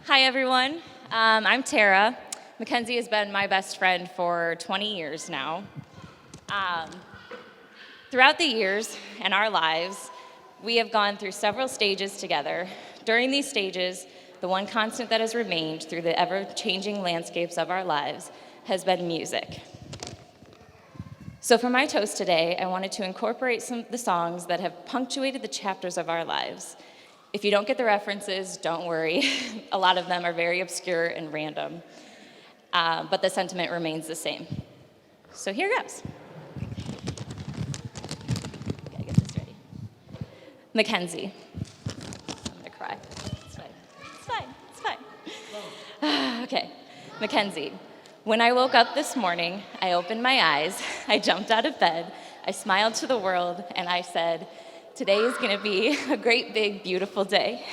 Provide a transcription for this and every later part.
Hi, everyone. I'm Tara. Mackenzie has been my best friend for 20 years now. Throughout the years in our lives, we have gone through several stages together. During these stages, the one constant that has remained through the ever-changing landscapes of our lives has been music. So for my toast today, I wanted to incorporate some of the songs that have punctuated the chapters of our lives. If you don't get the references, don't worry. A lot of them are very obscure and random, but the sentiment remains the same. So here goes. Gotta get this ready. Mackenzie. I'm gonna cry. It's fine. It's fine. It's fine. Okay. Mackenzie. When I woke up this morning, I opened my eyes, I jumped out of bed, I smiled to the world, and I said, today is gonna be a great, big, beautiful day.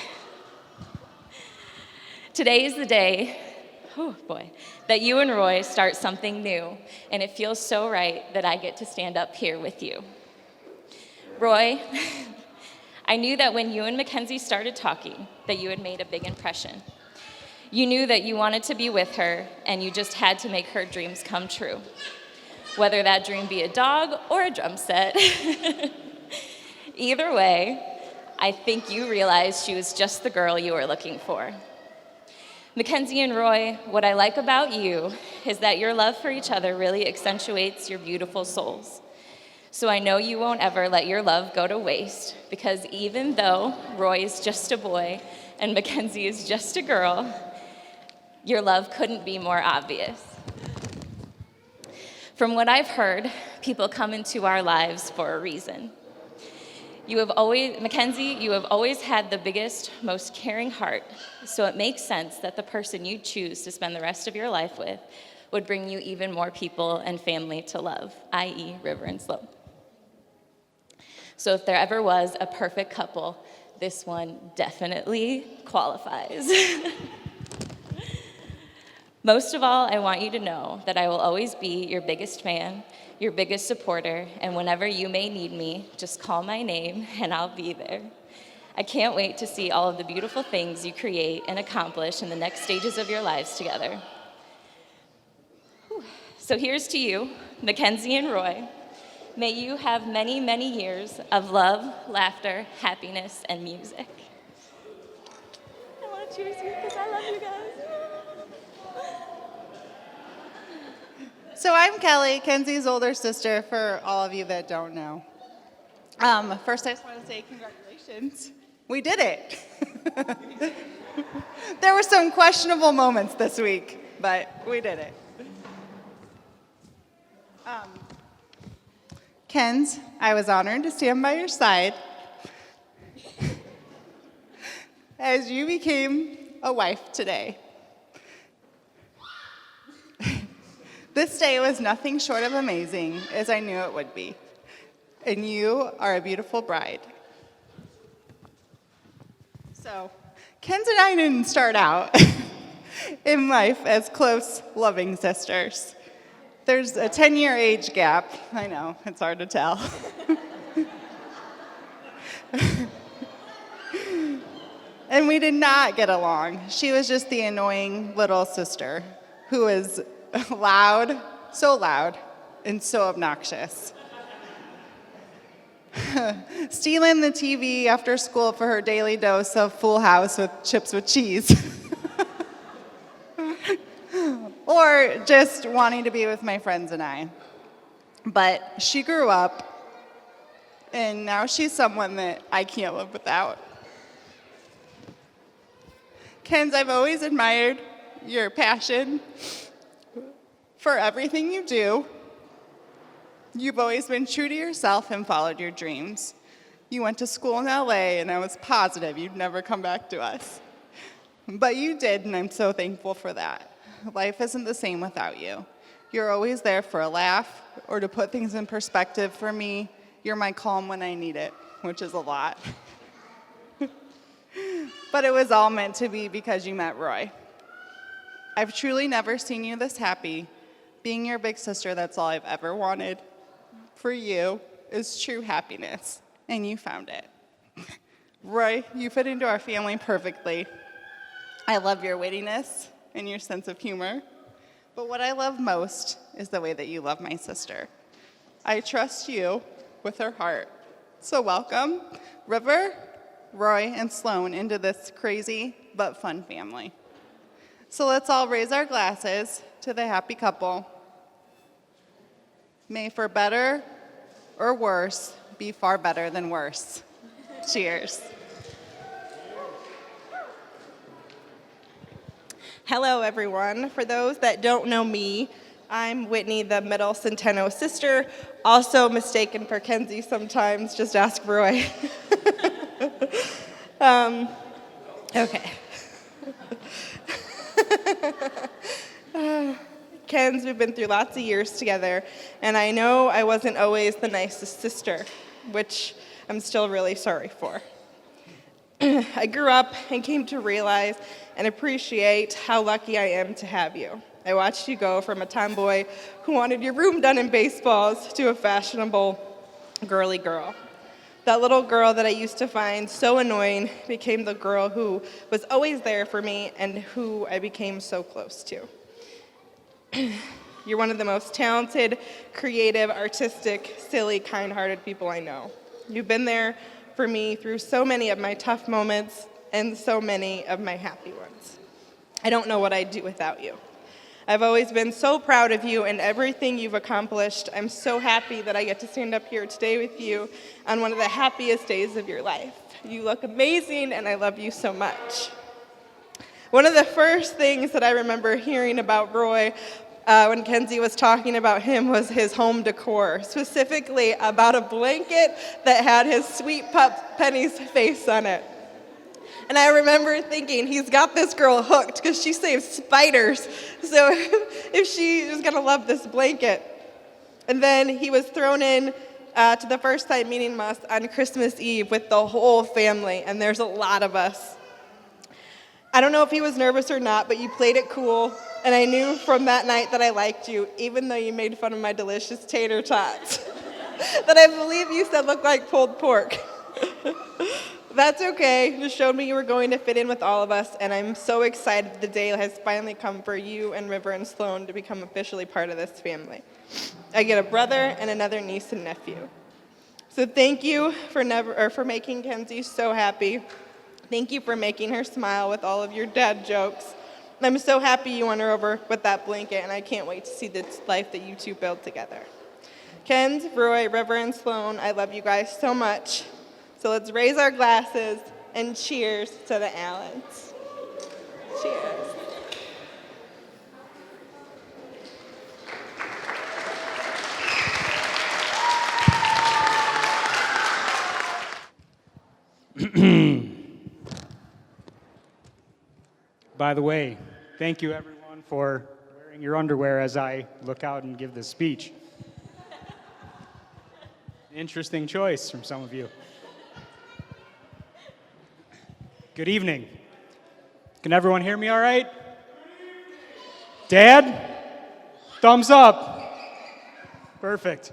Today is the day, oh boy, that you and Roy start something new, and it feels so right that I get to stand up here with you. Roy, I knew that when you and Mackenzie started talking, that you had made a big impression. You knew that you wanted to be with her, and you just had to make her dreams come true. Whether that dream be a dog or a drum set. Either way, I think you realized she was just the girl you were looking for. Mackenzie and Roy, what I like about you is that your love for each other really accentuates your beautiful souls. So I know you won't ever let your love go to waste, because even though Roy is just a boy and Mackenzie is just a girl, your love couldn't be more obvious. From what I've heard, people come into our lives for a reason. Mackenzie, you have always had the biggest, most caring heart, so it makes sense that the person you choose to spend the rest of your life with would bring you even more people and family to love, i.e. River and Slope. So if there ever was a perfect couple, this one definitely qualifies. Most of all, I want you to know that I will always be your biggest fan, your biggest supporter, and whenever you may need me, just call my name and I'll be there. I can't wait to see all of the beautiful things you create and accomplish in the next stages of your lives together. So here's to you, Mackenzie and Roy. May you have many, many years of love, laughter, happiness, and music. I want to cheers you because I love you guys. So I'm Kelly, Kenzie's older sister, for all of you that don't know. First, I just want to say congratulations. We did it. There were some questionable moments this week, but we did it. Kenz, I was honored to stand by your side as you became a wife today. This day was nothing short of amazing, as I knew it would be. And you are a beautiful bride. So, Kenz and I didn't start out in life as close, loving sisters. There's a 10-year age gap. I know, it's hard to tell. And we did not get along. She was just the annoying little sister who was loud, and so obnoxious. Stealing the TV after school for her daily dose of Full House with chips with cheese. Or just wanting to be with my friends and I. But she grew up, and now she's someone that I can't live without. Kenz, I've always admired your passion for everything you do. You've always been true to yourself and followed your dreams. You went to school in LA, and I was positive you'd never come back to us. But you did, and I'm so thankful for that. Life isn't the same without you. You're always there for a laugh or to put things in perspective for me. You're my calm when I need it, which is a lot. But it was all meant to be because you met Roy. I've truly never seen you this happy. Being your big sister, that's all I've ever wanted for you is true happiness, and you found it. Roy, you fit into our family perfectly. I love your wittiness and your sense of humor. But what I love most is the way that you love my sister. I trust you with her heart. So welcome, River, Roy, and Sloan into this crazy but fun family. So let's all raise our glasses to the happy couple. May for better or worse be far better than worse. Cheers. Hello, everyone. For those that don't know me, I'm Whitney, the middle Centeno sister, also mistaken for Kenzie sometimes. Just ask Roy. Okay. Kenz, we've been through lots of years together, and I know I wasn't always the nicest sister, which I'm still really sorry for. I grew up and came to realize and appreciate how lucky I am to have you. I watched you go from a tomboy who wanted your room done in baseballs to a fashionable girly girl. That little girl that I used to find so annoying became the girl who was always there for me and who I became so close to. You're one of the most talented, creative, artistic, silly, kind-hearted people I know. You've been there for me through so many of my tough moments and so many of my happy ones. I don't know what I'd do without you. I've always been so proud of you and everything you've accomplished. I'm so happy that I get to stand up here today with you on one of the happiest days of your life. You look amazing, and I love you so much. One of the first things that I remember hearing about Roy when Kenzie was talking about him was his home decor, specifically about a blanket that had his sweet pup Penny's face on it. And I remember thinking, he's got this girl hooked because she saves spiders, so if she is going to love this blanket. And then he was thrown in to the first time meeting us on Christmas Eve with the whole family, and there's a lot of us. I don't know if he was nervous or not, but you played it cool, and I knew from that night that I liked you, even though you made fun of my delicious tater tots that I believe you said looked like pulled pork. That's okay. You showed me you were going to fit in with all of us, and I'm so excited the day has finally come for you and River and Sloan to become officially part of this family. I get a brother and another niece and nephew. So thank you for making Kenzie so happy. Thank you for making her smile with all of your dad jokes. I'm so happy you won her over with that blanket, and I can't wait to see the life that you two build together. Kenz, Roy, River, and Sloan, I love you guys so much. So let's raise our glasses and cheers to the Allens. Cheers. By the way, thank you everyone for wearing your underwear as I look out and give this speech. Interesting choice from some of you. Good evening. Can everyone hear me all right? Dad? Thumbs up. Perfect.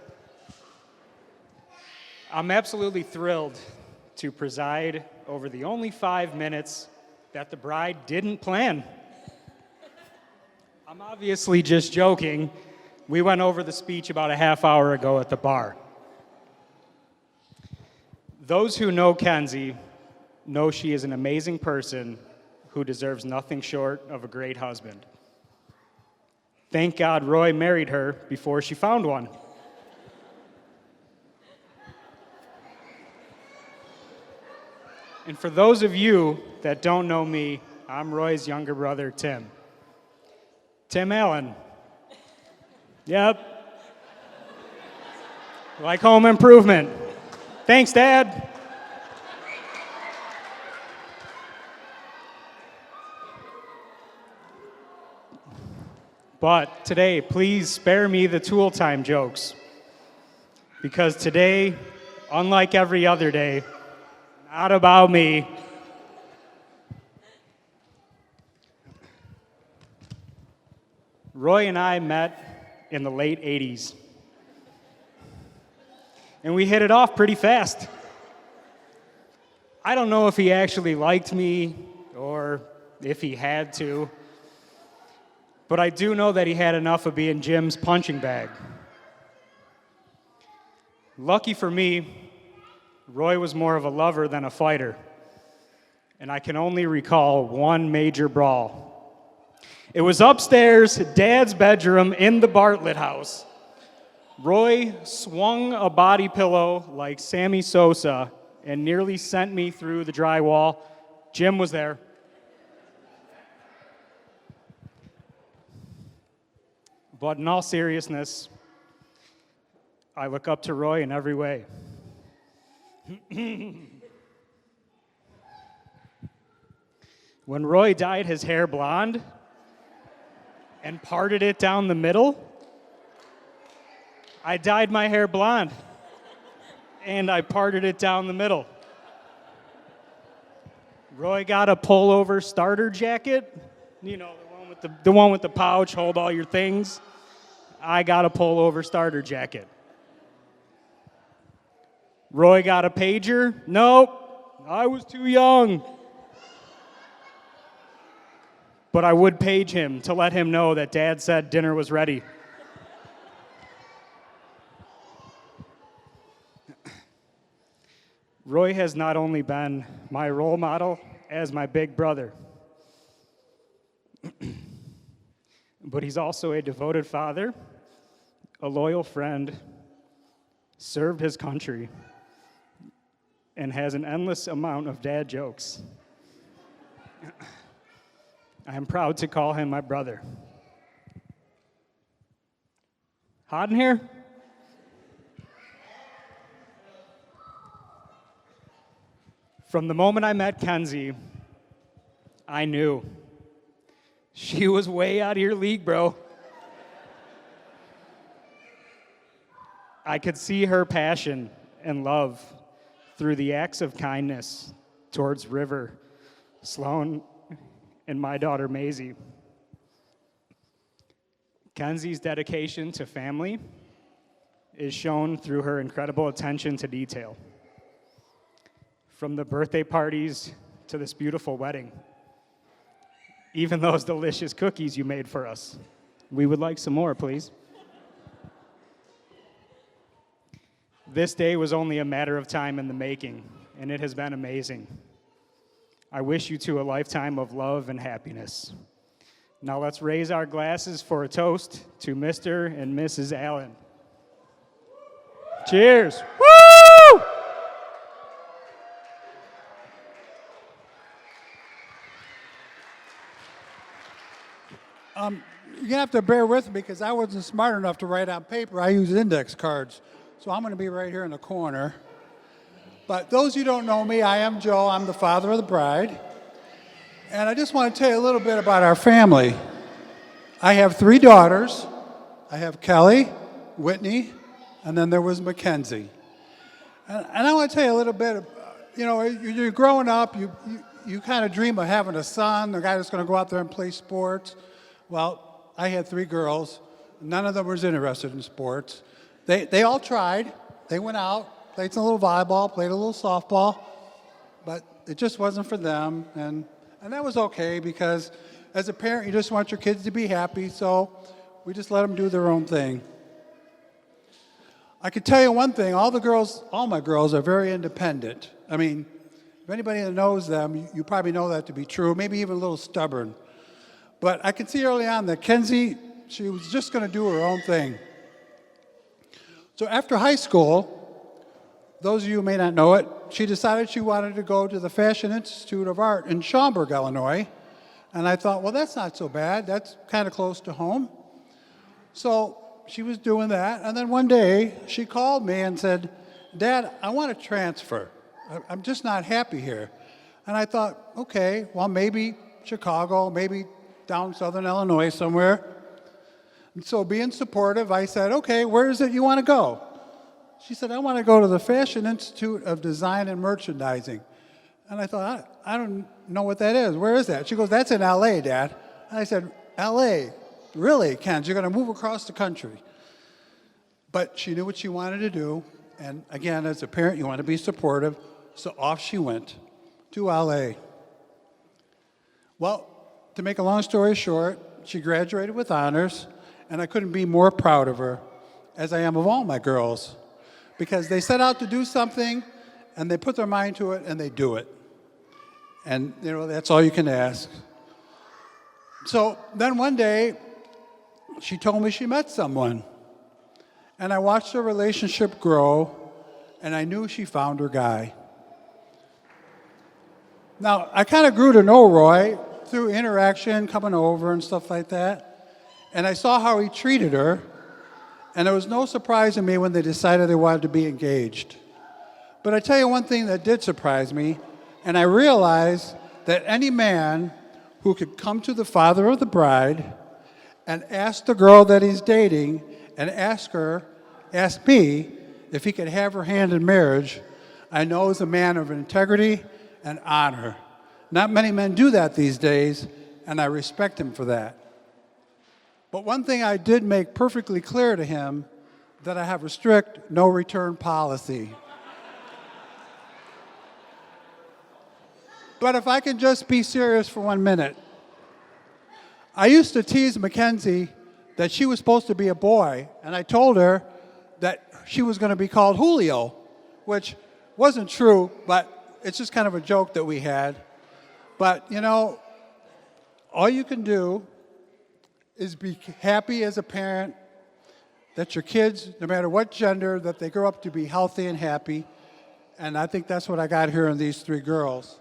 I'm absolutely thrilled to preside over the only 5 minutes that the bride didn't plan. I'm obviously just joking. We went over the speech about a half hour ago at the bar. Those who know Kenzie know she is an amazing person who deserves nothing short of a great husband. Thank God Roy married her before she found one. And for those of you that don't know me, I'm Roy's younger brother, Tim. Tim Allen. Yep. Like Home Improvement. Thanks, Dad. But today, please spare me the tool time jokes. Because today, unlike every other day, not about me. Roy and I met in the late 80s. And we hit it off pretty fast. I don't know if he actually liked me or if he had to. But I do know that he had enough of being Jim's punching bag. Lucky for me, Roy was more of a lover than a fighter, and I can only recall one major brawl. It was upstairs, Dad's bedroom in the Bartlett house. Roy swung a body pillow like Sammy Sosa and nearly sent me through the drywall. Jim was there. But in all seriousness, I look up to Roy in every way. When Roy dyed his hair blonde and parted it down the middle, I dyed my hair blonde and I parted it down the middle. Roy got a pullover starter jacket, you know, the one with the pouch, hold all your things. I got a pullover starter jacket. Roy got a pager? Nope, I was too young. But I would page him to let him know that Dad said dinner was ready. Roy has not only been my role model as my big brother, but he's also a devoted father, a loyal friend, served his country, and has an endless amount of dad jokes. I am proud to call him my brother. Hot in here? From the moment I met Kenzie, I knew she was way out of your league, bro. I could see her passion and love through the acts of kindness towards River, Sloan, and my daughter Maisie. Kenzie's dedication to family is shown through her incredible attention to detail. From the birthday parties to this beautiful wedding, even those delicious cookies you made for us. We would like some more, please. This day was only a matter of time in the making, and it has been amazing. I wish you two a lifetime of love and happiness. Now let's raise our glasses for a toast to Mr. and Mrs. Allen. Cheers. Woo! You're gonna have to bear with me because I wasn't smart enough to write on paper. I use index cards. So I'm gonna be right here in the corner. But those of you who don't know me, I am Joe. I'm the father of the bride. And I just want to tell you a little bit about our family. I have 3 daughters. I have Kelly, Whitney, and then there was Mackenzie. And I want to tell you a little bit, you know, you're growing up, you kind of dream of having a son, a guy that's going to go out there and play sports. Well, I had 3 girls. None of them was interested in sports. They all tried. They went out, played some little volleyball, played a little softball, but it just wasn't for them. And that was okay because as a parent, you just want your kids to be happy, so we just let them do their own thing. I could tell you one thing, all my girls are very independent. I mean, if anybody that knows them, you probably know that to be true, maybe even a little stubborn. But I could see early on that Kenzie, she was just going to do her own thing. So after high school, those of you who may not know it, she decided she wanted to go to the Fashion Institute of Art in Schaumburg, Illinois. And I thought, well, that's not so bad. That's kind of close to home. So she was doing that. And then one day, she called me and said, Dad, I want to transfer. I'm just not happy here. And I thought, okay, well, maybe Chicago, maybe down southern Illinois somewhere. And so being supportive, I said, okay, where is it you want to go? She said, I want to go to the Fashion Institute of Design and Merchandising. And I thought, I don't know what that is. Where is that? She goes, that's in L.A., Dad. And I said, L.A.? Really, Ken? You're going to move across the country. But she knew what she wanted to do. And again, as a parent, you want to be supportive. So off she went to L.A. Well, to make a long story short, she graduated with honors, and I couldn't be more proud of her, as I am of all my girls, because they set out to do something, and they put their mind to it, and they do it. And, that's all you can ask. So then one day, she told me she met someone. And I watched their relationship grow, and I knew she found her guy. Now, I kind of grew to know Roy through interaction, coming over and stuff like that. And I saw how he treated her, and it was no surprise to me when they decided they wanted to be engaged. But I tell you one thing that did surprise me, and I realized that any man who could come to the father of the bride and ask the girl that he's dating and ask me if he could have her hand in marriage, I know is a man of integrity and honor. Not many men do that these days, and I respect him for that. But one thing I did make perfectly clear to him, that I have a strict no return policy. But if I can just be serious for 1 minute. I used to tease Mackenzie that she was supposed to be a boy, and I told her that she was going to be called Julio, which wasn't true, but it's just kind of a joke that we had. But, all you can do is be happy as a parent that your kids, no matter what gender, that they grow up to be healthy and happy. And I think that's what I got here in these 3 girls.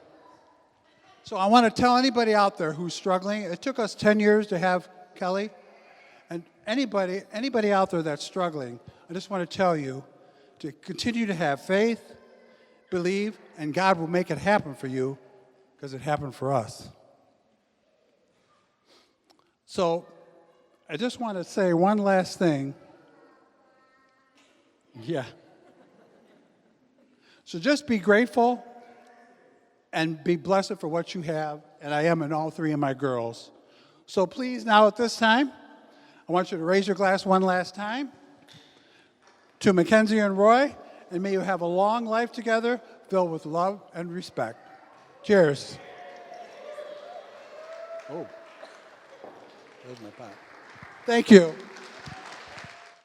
So I want to tell anybody out there who's struggling, it took us 10 years to have Kelly, and anybody out there that's struggling, I just want to tell you to continue to have faith, believe, and God will make it happen for you, because it happened for us. So I just want to say one last thing. Yeah. So just be grateful and be blessed for what you have, and I am in all 3 of my girls. So please, now at this time, I want you to raise your glass one last time to Mackenzie and Roy, and may you have a long life together filled with love and respect. Cheers. Oh, there's my pot. Thank you.